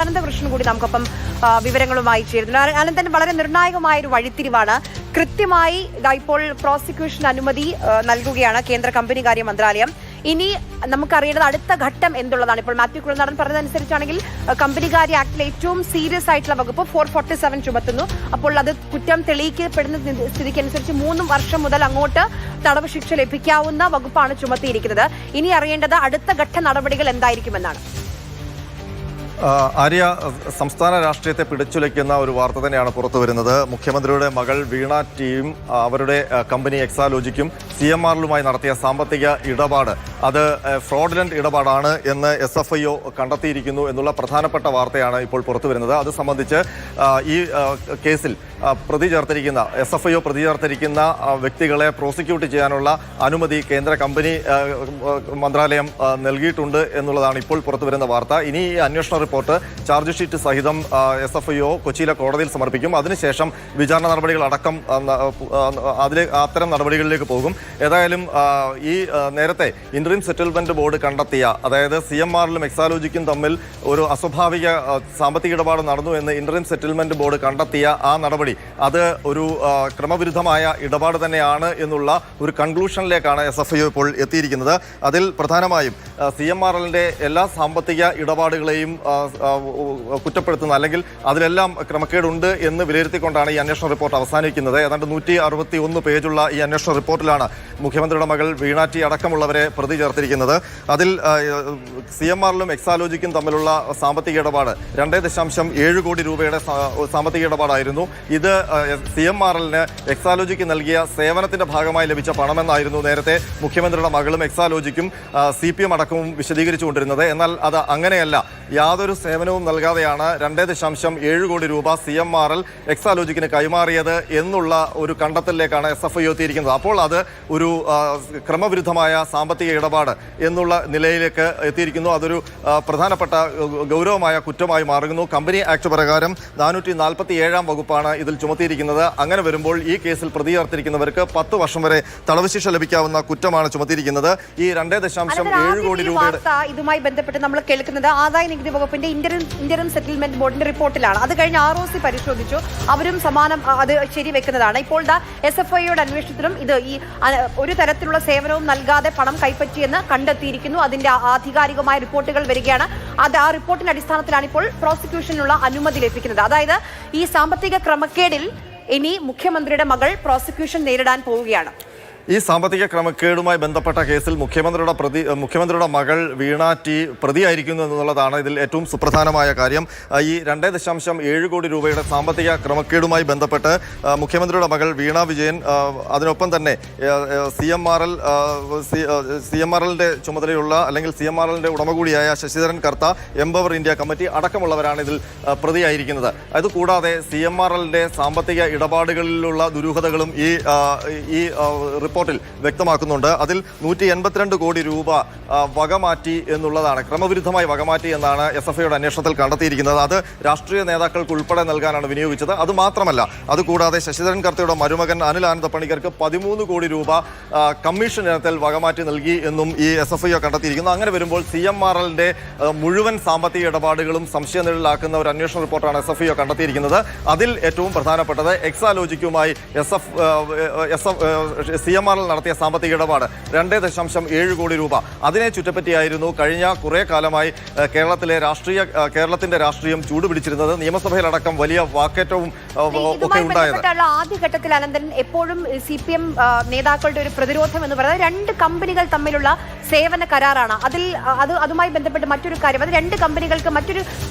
അനന്തകൃഷ്ണൻ കൂടി നമുക്കൊപ്പം വിവരങ്ങളുമായി ചേരുന്നു. അനന്തൻ, വളരെ നിർണായകമായ ഒരു വഴിത്തിരിവാണ്. കൃത്യമായി ഇപ്പോൾ പ്രോസിക്യൂഷൻ അനുമതി നൽകുകയാണ് കേന്ദ്ര കമ്പനികാര്യ മന്ത്രാലയം. ഇനി നമുക്കറിയേണ്ടത് അടുത്ത ഘട്ടം എന്തുള്ളതാണ്. ഇപ്പോൾ മാത്യു കുഴൽനാടൻ പറഞ്ഞതനുസരിച്ചാണെങ്കിൽ കമ്പനികാര്യ ആക്ടിലെ ഏറ്റവും സീരിയസ് ആയിട്ടുള്ള വകുപ്പ് 447 ചുമത്തുന്നു. അപ്പോൾ അത് കുറ്റം തെളിയിക്കപ്പെടുന്ന സ്ഥിതിക്കനുസരിച്ച് 3 വർഷം മുതൽ അങ്ങോട്ട് തടവ് ശിക്ഷ ലഭിക്കാവുന്ന വകുപ്പാണ് ചുമത്തിയിരിക്കുന്നത്. ഇനി അറിയേണ്ടത് അടുത്ത ഘട്ട നടപടികൾ എന്തായിരിക്കുമെന്നാണ്. ആര്യ, സംസ്ഥാന രാഷ്ട്രീയത്തെ പിടിച്ചുലയ്ക്കുന്ന ഒരു വാർത്ത തന്നെയാണ് പുറത്തു വരുന്നത്. മുഖ്യമന്ത്രിയുടെ മകൾ വീണ ടിയും അവരുടെ കമ്പനി എക്സാലോജിക്കും CMRലുമായി നടത്തിയ സാമ്പത്തിക ഇടപാട് അത് ഫ്രോഡുലന്റ് ഇടപാടാണ് എന്ന് SFIO കണ്ടെത്തിയിരിക്കുന്നു എന്നുള്ള പ്രധാനപ്പെട്ട വാർത്തയാണ് ഇപ്പോൾ പുറത്തു വരുന്നത്. അത് സംബന്ധിച്ച് ഈ കേസിൽ പ്രതി ചേർത്തിരിക്കുന്ന SFIO പ്രതി ചേർത്തിരിക്കുന്ന വ്യക്തികളെ പ്രോസിക്യൂട്ട് ചെയ്യാനുള്ള അനുമതി കേന്ദ്ര കമ്പനി മന്ത്രാലയം നൽകിയിട്ടുണ്ട് എന്നുള്ളതാണ് ഇപ്പോൾ പുറത്തു വരുന്ന വാർത്ത. ഇനി ഈ അന്വേഷണ റിപ്പോർട്ട് ചാർജ് ഷീറ്റ് സഹിതം SFIO കൊച്ചിയിലെ കോടതിയിൽ സമർപ്പിക്കും. അതിനുശേഷം വിചാരണ നടപടികൾ അടക്കം അത്തരം നടപടികളിലേക്ക് പോകും. ഏതായാലും ഈ നേരത്തെ ഇൻറ്ററിം സെറ്റിൽമെന്റ് ബോർഡ് കണ്ടെത്തിയ, അതായത് CMRലും എക്സാലോജിക്കും തമ്മിൽ ഒരു അസ്വാഭാവിക സാമ്പത്തിക ഇടപാട് നടന്നു എന്ന് ഇൻറ്ററിം സെറ്റിൽമെന്റ് ബോർഡ് കണ്ടെത്തിയ ആ നടപടി അത് ഒരു ക്രമവിരുദ്ധമായ ഇടപാട് തന്നെയാണ് എന്നുള്ള ഒരു കൺക്ലൂഷനിലേക്കാണ് SFIO ഇപ്പോൾ എത്തിയിരിക്കുന്നത്. അതിൽ പ്രധാനമായും CMRലിന്റെ എല്ലാ സാമ്പത്തിക ഇടപാടുകളെയും കുറ്റപ്പെടുത്തുന്ന, അല്ലെങ്കിൽ അതിലെല്ലാം ക്രമക്കേടുണ്ട് എന്ന് വിലയിരുത്തിക്കൊണ്ടാണ് ഈ അന്വേഷണ റിപ്പോർട്ട് അവസാനിക്കുന്നത്. ഏതാണ്ട് 161 പേജുള്ള ഈ അന്വേഷണ റിപ്പോർട്ടിലാണ് മുഖ്യമന്ത്രിയുടെ മകൾ വീണ ടി അടക്കമുള്ളവരെ പ്രതി ചേർത്തിരിക്കുന്നത്. അതിൽ CMRലും എക്സാലോജിക്കും തമ്മിലുള്ള സാമ്പത്തിക ഇടപാട് 2.7 കോടി രൂപയുടെ സാമ്പത്തിക ഇടപാടായിരുന്നു. ഇത് CMRലിന് എക്സാലോജിക്ക് നൽകിയ സേവനത്തിന്റെ ഭാഗമായി ലഭിച്ച പണമെന്നായിരുന്നു നേരത്തെ മുഖ്യമന്ത്രിയുടെ മകളും എക്സാലോജിക്കും CPM അടക്കവും വിശദീകരിച്ചുകൊണ്ടിരുന്നത്. എന്നാൽ അത് അങ്ങനെയല്ല. യാതൊരു സേവനവും നൽകാതെയാണ് 2.7 കോടി രൂപ CMRL എക്സാലോജിക്കിന് കൈമാറിയത് എന്നുള്ള ഒരു കണ്ടെത്തലിലേക്കാണ് SFIO എത്തിയിരിക്കുന്നത്. അപ്പോൾ അത് ഒരു ക്രമവിരുദ്ധമായ സാമ്പത്തിക ഇടപാട് എന്നുള്ള നിലയിലേക്ക് എത്തിയിരിക്കുന്നു. അതൊരു പ്രധാനപ്പെട്ട ഗൗരവമായ കുറ്റമായി മാറുന്നു. കമ്പനി ആക്ട് പ്രകാരം 447 വകുപ്പാണ് ഇതിൽ ചുമത്തിയിരിക്കുന്നത്. അങ്ങനെ വരുമ്പോൾ ഈ കേസിൽ പ്രതി ചേർത്തിരിക്കുന്നവർക്ക് 10 വർഷം വരെ തടവ് ശിക്ഷ ലഭിക്കാവുന്ന കുറ്റമാണ് ചുമത്തിയിരിക്കുന്നത്. ഈ 2.7 കോടി രൂപയുടെ ഇതുമായി ബന്ധപ്പെട്ട് നമ്മൾ കേൾക്കുന്നത് ആദായ നികുതി വകുപ്പിന്റെ ഇന്ററിം സെറ്റിൽമെന്റ് ബോർഡിന്റെ റിപ്പോർട്ടിലാണ്. അത് കഴിഞ്ഞ് ROC പരിശോധിച്ചു, അവരും സമാനം അത് ശരിവെക്കുന്നതാണ്. ഇപ്പോൾ SFIOയുടെ അന്വേഷണത്തിലും ഇത് ഈ ഒരു തരത്തിലുള്ള സേവനവും നൽകാതെ പണം കൈപ്പറ്റിയെന്ന് കണ്ടെത്തിയിരിക്കുന്നു. അതിന്റെ ആധികാരികമായ റിപ്പോർട്ടുകൾ വരികയാണ്. ആ റിപ്പോർട്ടിന്റെ അടിസ്ഥാനത്തിലാണ് ഇപ്പോൾ പ്രോസിക്യൂഷനുള്ള അനുമതി ലഭിക്കുന്നത്. അതായത് ഈ സാമ്പത്തിക ക്രമക്കേടിൽ ഇനി മുഖ്യമന്ത്രിയുടെ മകൾ പ്രോസിക്യൂഷൻ നേരിടാൻ പോവുകയാണ്. ഈ സാമ്പത്തിക ക്രമക്കേടുമായി ബന്ധപ്പെട്ട കേസിൽ മുഖ്യമന്ത്രിയുടെ മകൾ വീണ ടി പ്രതിയായിരിക്കുന്നു എന്നുള്ളതാണ് ഇതിൽ ഏറ്റവും സുപ്രധാനമായ കാര്യം. ഈ 2.7 കോടി രൂപയുടെ സാമ്പത്തിക ക്രമക്കേടുമായി ബന്ധപ്പെട്ട് മുഖ്യമന്ത്രിയുടെ മകൾ വീണ വിജയൻ, അതിനൊപ്പം തന്നെ CMRലിന്റെ ചുമതലയുള്ള, അല്ലെങ്കിൽ CMRലിന്റെ ഉടമ കൂടിയായ ശശിധരൻ കർത്ത, എംപവർ ഇന്ത്യ കമ്മിറ്റി അടക്കമുള്ളവരാണ് ഇതിൽ പ്രതിയായിരിക്കുന്നത്. അതുകൂടാതെ CMRലിന്റെ സാമ്പത്തിക ഇടപാടുകളിലുള്ള ദുരൂഹതകളും ഈ റിപ്പോർട്ടിൽ വ്യക്തമാക്കുന്നുണ്ട്. അതിൽ 182 കോടി രൂപ വകമാറ്റി എന്നുള്ളതാണ്, ക്രമവിരുദ്ധമായി വകമാറ്റി എന്നാണ് SFIOയുടെ അന്വേഷണത്തിൽ കണ്ടെത്തിയിരിക്കുന്നത്. അത് രാഷ്ട്രീയ നേതാക്കൾക്ക് ഉൾപ്പെടെ നൽകാനാണ് വിനിയോഗിച്ചത്. അതുമാത്രമല്ല, അതുകൂടാതെ ശശിധരൻ കർത്തയുടെ മരുമകൻ അനിൽ ആനന്ദ പണിക്കർക്ക് 13 കോടി രൂപ കമ്മീഷൻ ഇനത്തിൽ വകമാറ്റി നൽകി എന്നും ഈ SFIO കണ്ടെത്തിയിരിക്കുന്നു. അങ്ങനെ വരുമ്പോൾ CMRലിന്റെ മുഴുവൻ സാമ്പത്തിക ഇടപാടുകളും സംശയനിഴലിലാക്കുന്ന ഒരു അന്വേഷണ റിപ്പോർട്ടാണ് SFIO കണ്ടെത്തിയിരിക്കുന്നത്. അതിൽ ഏറ്റവും പ്രധാനപ്പെട്ടത് എക്സാലോജിക്കുമായി CMRL നടത്തിയ സാമ്പത്തിക ഇടപാട് 2.7 കോടി രൂപ. അതിനെ ചുറ്റപ്പറ്റിയായിരുന്നു കഴിഞ്ഞ കുറെ കാലമായി കേരളത്തിന്റെ രാഷ്ട്രീയം ചൂടുപിടിച്ചിരുന്നത്. നിയമസഭയിലടക്കം വലിയ വാക്കേറ്റവും ഒക്കെ ഉണ്ടായത്. ആദ്യഘട്ടത്തിൽ അനന്തൻ എപ്പോഴും CPM നേതാക്കളുടെ ഒരു പ്രതിരോധം എന്ന് പറയുന്നത് 2 കമ്പനികൾ തമ്മിലുള്ള സേവന കരാറാണ്. അതുമായി ബന്ധപ്പെട്ട് മറ്റൊരു കാര്യം, അത് 2 കമ്പനികൾക്ക്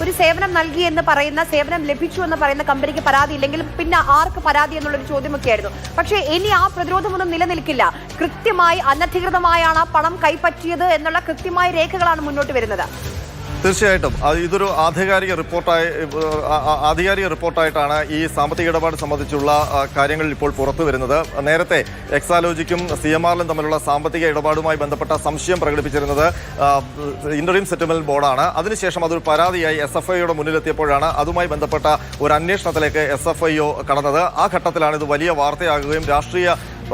ഒരു സേവനം നൽകി എന്ന് പറയുന്ന, സേവനം ലഭിച്ചു എന്ന് പറയുന്ന കമ്പനിക്ക് പരാതി ഇല്ലെങ്കിൽ പിന്നെ ആർക്ക് പരാതി എന്നുള്ളൊരു ചോദ്യമൊക്കെയായിരുന്നു. പക്ഷേ ഇനി ആ പ്രതിരോധമൊന്നും നിലനിൽക്കില്ല. കൃത്യമായി അനധികൃതമായാണ് പണം കൈപ്പറ്റിയത് എന്നുള്ള കൃത്യമായ രേഖകളാണ് മുന്നോട്ട് വരുന്നത്. തീർച്ചയായിട്ടും ഇതൊരു ആധികാരിക റിപ്പോർട്ടായിട്ടാണ് ഈ സാമ്പത്തിക ഇടപാട് സംബന്ധിച്ചുള്ള കാര്യങ്ങൾ ഇപ്പോൾ പുറത്തു വരുന്നത്. നേരത്തെ എക്സാലോജിക്കും CMRലും തമ്മിലുള്ള സാമ്പത്തിക ഇടപാടുമായി ബന്ധപ്പെട്ട സംശയം പ്രകടിപ്പിച്ചിരുന്നത് ഇന്ററിം സെറ്റിൽമെന്റ് ബോർഡാണ്. അതിനുശേഷം അതൊരു പരാതിയായി SFIOയുടെ മുന്നിലെത്തിയപ്പോഴാണ് അതുമായി ബന്ധപ്പെട്ട ഒരു അന്വേഷണത്തിലേക്ക് SFIO കടന്നത്. ആ ഘട്ടത്തിലാണ് ഇത് വലിയ വാർത്തയാകുകയും രാഷ്ട്രീയ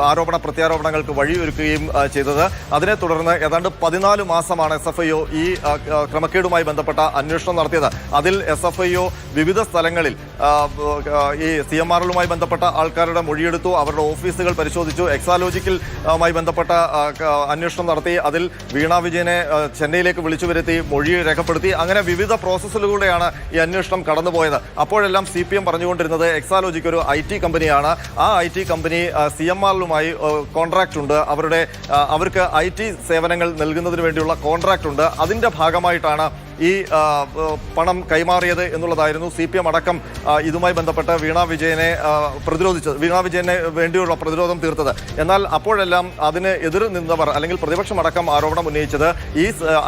ആരോപണ പ്രത്യാരോപണങ്ങൾക്ക് വഴിയൊരുക്കുകയും ചെയ്തത്. അതിനെ തുടർന്ന് ഏതാണ്ട് 14 മാസമാണ് SFIO ഈ ക്രമക്കേടുമായി ബന്ധപ്പെട്ട അന്വേഷണം നടത്തിയത്. അതിൽ SFIO വിവിധ സ്ഥലങ്ങളിൽ ഈ CMRലുമായി ബന്ധപ്പെട്ട ആൾക്കാരുടെ മൊഴിയെടുത്തു, അവരുടെ ഓഫീസുകൾ പരിശോധിച്ചു, എക്സാലോജിക്കലുമായി ബന്ധപ്പെട്ട അന്വേഷണം നടത്തി. അതിൽ വീണ വിജയനെ ചെന്നൈയിലേക്ക് വിളിച്ചു വരുത്തി മൊഴി രേഖപ്പെടുത്തി. അങ്ങനെ വിവിധ പ്രോസസ്സിലൂടെയാണ് ഈ അന്വേഷണം കടന്നുപോയത്. അപ്പോഴെല്ലാം CPM പറഞ്ഞുകൊണ്ടിരുന്നത് എക്സാലോജിക്ക് ഒരു IT കമ്പനിയാണ്. ആ IT കമ്പനി CMRലുമായി കോൺട്രാക്റ്റ് ഉണ്ട്, അവർക്ക് IT സേവനങ്ങൾ നൽകുന്നതിന് വേണ്ടിയുള്ള കോൺട്രാക്റ്റ് ഉണ്ട്. അതിന്റെ ഭാഗമായിട്ടാണ് ഈ പണം കൈമാറിയത് എന്നുള്ളതായിരുന്നു CPM അടക്കം ഇതുമായി ബന്ധപ്പെട്ട് വീണ വിജയനെ പ്രതിരോധിച്ചത്, വീണ വിജയനെ വേണ്ടിയുള്ള പ്രതിരോധം തീർത്തത്. എന്നാൽ അപ്പോഴെല്ലാം അതിന് എതിർ നിന്നവർ അല്ലെങ്കിൽ പ്രതിപക്ഷം അടക്കം ആരോപണം ഉന്നയിച്ചത് ഈ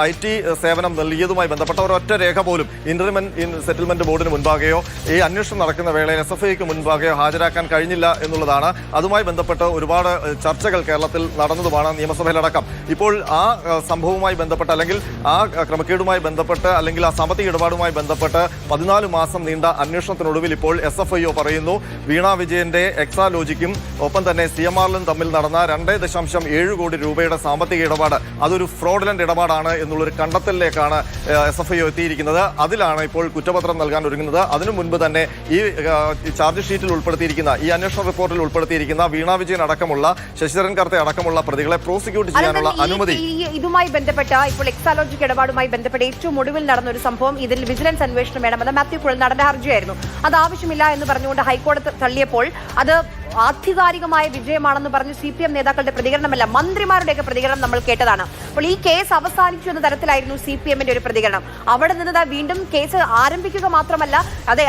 IT സേവനം നൽകിയതുമായി ബന്ധപ്പെട്ട ഒരൊറ്റ രേഖ പോലും ഇന്റർമെൻ സെറ്റിൽമെന്റ് ബോർഡിന് മുൻപാകെയോ ഈ അന്വേഷണം നടക്കുന്ന വേളയിൽ SFIക്ക് മുൻപാകെയോ ഹാജരാക്കാൻ കഴിഞ്ഞില്ല എന്നുള്ളതാണ്. അതുമായി ബന്ധപ്പെട്ട് ഒരുപാട് ചർച്ചകൾ കേരളത്തിൽ നടന്നതുമാണ്, നിയമസഭയിലടക്കം. ഇപ്പോൾ ആ സംഭവവുമായി ബന്ധപ്പെട്ട് അല്ലെങ്കിൽ ആ ക്രമക്കേടുമായി ബന്ധപ്പെട്ട് അല്ലെങ്കിൽ ആ സാമ്പത്തിക ഇടപാടുമായി ബന്ധപ്പെട്ട് 14 മാസം നീണ്ട അന്വേഷണത്തിനൊടുവിൽ ഇപ്പോൾ SFIO പറയുന്നു വീണ വിജയന്റെ എക്സാലോജിക്കും ഒപ്പം തന്നെ CMRലും തമ്മിൽ നടന്ന 2.7 കോടി രൂപയുടെ സാമ്പത്തിക ഇടപാട് അതൊരു ഫ്രോഡുലന്റ് ഇടപാടാണ് എന്നുള്ളൊരു കണ്ടെത്തലിലേക്കാണ് SFIO എത്തിയിരിക്കുന്നത്. അതിലാണ് ഇപ്പോൾ കുറ്റപത്രം നൽകാൻ ഒരുങ്ങുന്നത്. അതിനു മുൻപ് തന്നെ ഈ ചാർജ് ഷീറ്റിൽ ഉൾപ്പെടുത്തിയിരിക്കുന്ന ഈ അന്വേഷണ റിപ്പോർട്ടിൽ ഉൾപ്പെടുത്തിയിരിക്കുന്ന വീണ വിജയൻ അടക്കമുള്ള ശശിധരൻ കർത്തെ അടക്കമുള്ള പ്രതികളെ പ്രോസിക്യൂട്ട് ചെയ്യാനുള്ള അനുമതി ഇതുമായി ബന്ധപ്പെട്ട ഇപ്പോൾ എക്സാലോജിക് ഇടപാടുമായി ബന്ധപ്പെട്ട ഏറ്റവും ഒടുവിൽ നടന്ന ഒരു സംഭവം, ഇതിൽ വിജിലൻസ് അന്വേഷണം വേണമെന്ന് മാത്യു കുഴൽനാടന്റെ ഹർജിയായിരുന്നു. അത് ആവശ്യമില്ല എന്ന് പറഞ്ഞുകൊണ്ട് ഹൈക്കോടതി തള്ളിയപ്പോൾ അത് ആധികാരികമായ വിജയമാണെന്ന് പറഞ്ഞ് CPM നേതാക്കളുടെ പ്രതികരണമല്ല, മന്ത്രിമാരുടെയൊക്കെ പ്രതികരണം നമ്മൾ കേട്ടതാണ്. അപ്പോൾ ഈ കേസ് അവസാനിച്ചു എന്ന തരത്തിലായിരുന്നു CPMന്റെ ഒരു പ്രതികരണം. അവിടെ നിന്ന് വീണ്ടും കേസ് ആരംഭിക്കുക മാത്രമല്ല,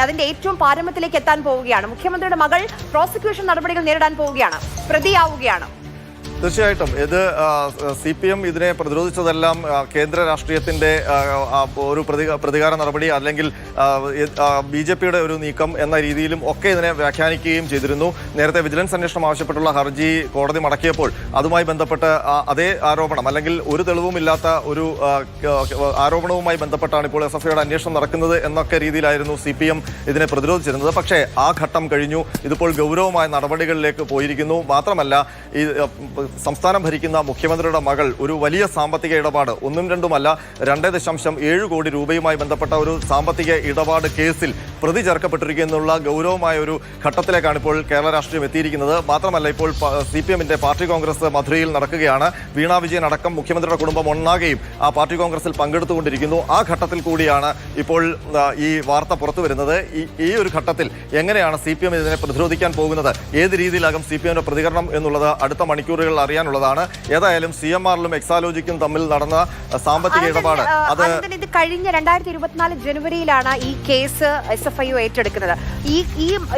അതിന്റെ ഏറ്റവും പാരമ്യത്തിലേക്ക് എത്താൻ പോവുകയാണ്. മുഖ്യമന്ത്രിയുടെ മകൾ പ്രോസിക്യൂഷൻ നടപടികൾ നേരിടാൻ പോവുകയാണ്, പ്രതിയാവുകയാണ്. തീർച്ചയായിട്ടും ഇത് CPM ഇതിനെ പ്രതിരോധിച്ചതെല്ലാം കേന്ദ്ര രാഷ്ട്രീയത്തിന്റെ ഒരു പ്രതികാര നടപടി അല്ലെങ്കിൽ BJPയുടെ ഒരു നീക്കം എന്ന രീതിയിലും ഒക്കെ ഇതിനെ വ്യാഖ്യാനിക്കുകയും ചെയ്തിരുന്നു. നേരത്തെ വിജിലൻസ് അന്വേഷണം ആവശ്യപ്പെട്ടുള്ള ഹർജി കോടതി മടക്കിയപ്പോൾ അതുമായി ബന്ധപ്പെട്ട് അതേ ആരോപണം അല്ലെങ്കിൽ ഒരു തെളിവുമില്ലാത്ത ഒരു ആരോപണവുമായി ബന്ധപ്പെട്ടാണ് ഇപ്പോൾ SFIയുടെ അന്വേഷണം നടക്കുന്നത് എന്നൊക്കെ രീതിയിലായിരുന്നു CPM ഇതിനെ പ്രതിരോധിച്ചിരുന്നത്. പക്ഷേ ആ ഘട്ടം കഴിഞ്ഞു. ഇതിപ്പോൾ ഗൗരവമായ നടപടികളിലേക്ക് പോയിരിക്കുന്നു. മാത്രമല്ല ഈ സംസ്ഥാനം ഭരിക്കുന്ന മുഖ്യമന്ത്രിയുടെ മകൾ ഒരു വലിയ സാമ്പത്തിക ഇടപാട്, ഒന്നും രണ്ടുമല്ല 2.7 കോടി രൂപയുമായി ബന്ധപ്പെട്ട ഒരു സാമ്പത്തിക ഇടപാട് കേസിൽ പ്രതി ചേർക്കപ്പെട്ടിരിക്കുന്നുള്ള ഗൗരവമായ ഒരു ഘട്ടത്തിലേക്കാണ് ഇപ്പോൾ കേരള രാഷ്ട്രീയം എത്തിയിരിക്കുന്നത്. മാത്രമല്ല ഇപ്പോൾ CPMന്റെ പാർട്ടി കോൺഗ്രസ് മധുരയിൽ നടക്കുകയാണ്. വീണ വിജയൻ അടക്കം മുഖ്യമന്ത്രിയുടെ കുടുംബം ഒന്നാകെയും ആ പാർട്ടി കോൺഗ്രസിൽ പങ്കെടുത്തുകൊണ്ടിരിക്കുന്നു. ആ ഘട്ടത്തിൽ കൂടിയാണ് ഇപ്പോൾ ഈ വാർത്ത പുറത്തു വരുന്നത്. ഈ ഒരു ഘട്ടത്തിൽ എങ്ങനെയാണ് CPM ഇതിനെ പ്രതിരോധിക്കാൻ പോകുന്നത്, ഏത് രീതിയിലാകും CPMന്റെ പ്രതികരണം എന്നുള്ളത് അടുത്ത മണിക്കൂറുകൾ അറിയാനുള്ളതാണ്. ഏതായാലും CMRലും എക്സാലോജിക്കും തമ്മിൽ നടന്ന സാമ്പത്തിക ഇടപാട് ഇത് കഴിഞ്ഞ 2024 ജനുവരിയിലാണ് ഈ കേസ് SFIO ഏറ്റെടുക്കുന്നത്.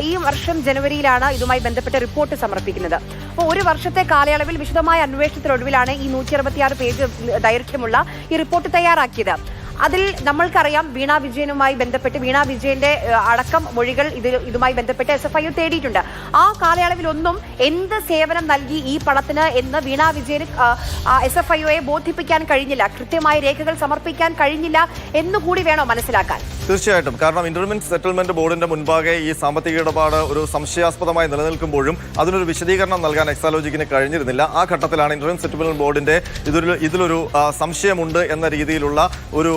ഈ വർഷം ജനുവരിയിലാണ് ഇതുമായി ബന്ധപ്പെട്ട റിപ്പോർട്ട് സമർപ്പിക്കുന്നത്. അപ്പോൾ ഒരു വർഷത്തെ കാലയളവിൽ വിശദമായ അന്വേഷണത്തിനൊടുവിലാണ് ഈ 126 പേജ് ദൈർഘ്യമുള്ള ഈ റിപ്പോർട്ട് തയ്യാറാക്കിയത്. അതിൽ നമ്മൾക്കറിയാം വീണ വിജയനുമായി ബന്ധപ്പെട്ട് വീണ വിജയന്റെ അടക്കം മൊഴികൾ ഇതുമായി ബന്ധപ്പെട്ട് SFIO തേടിയിട്ടുണ്ട്. ആ കാലയളവിലൊന്നും എന്ത് സേവനം നൽകി ഈ പണത്തിന് എന്ന് വീണ വിജയന് SFIOയെ ബോധിപ്പിക്കാൻ കഴിഞ്ഞില്ല, കൃത്യമായ രേഖകൾ സമർപ്പിക്കാൻ കഴിഞ്ഞില്ല എന്നുകൂടി വേണോ മനസ്സിലാക്കാൻ? തീർച്ചയായിട്ടും. കാരണം ഇന്റർമെൻ സെറ്റിൽമെന്റ് ബോർഡിന്റെ മുൻപാകെ ഈ സാമ്പത്തിക ഇടപാട് ഒരു സംശയാസ്പദമായി നിലനിൽക്കുമ്പോഴും അതിനൊരു വിശദീകരണം നൽകാൻ എക്സാലോജിക്കിന് കഴിഞ്ഞിരുന്നില്ല. ആ ഘട്ടത്തിലാണ് ഇന്റർമെൻ സെറ്റിൽമെന്റ് ബോർഡിന്റെ ഇതിലൊരു സംശയമുണ്ട് എന്ന രീതിയിലുള്ള ഒരു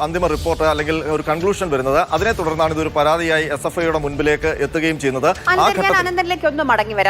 അന്തിമ റിപ്പോർട്ട് അല്ലെങ്കിൽ ഒരു കൺക്ലൂഷൻ വരുന്നത്. അതിനെ തുടർന്നാണ് ഇതൊരു പരാതിയായി SFIയുടെ മുൻപിലേക്ക് എത്തുകയും ചെയ്യുന്നത്. അനന്തനിലേക്ക് ഒന്ന് മടങ്ങി വരാം.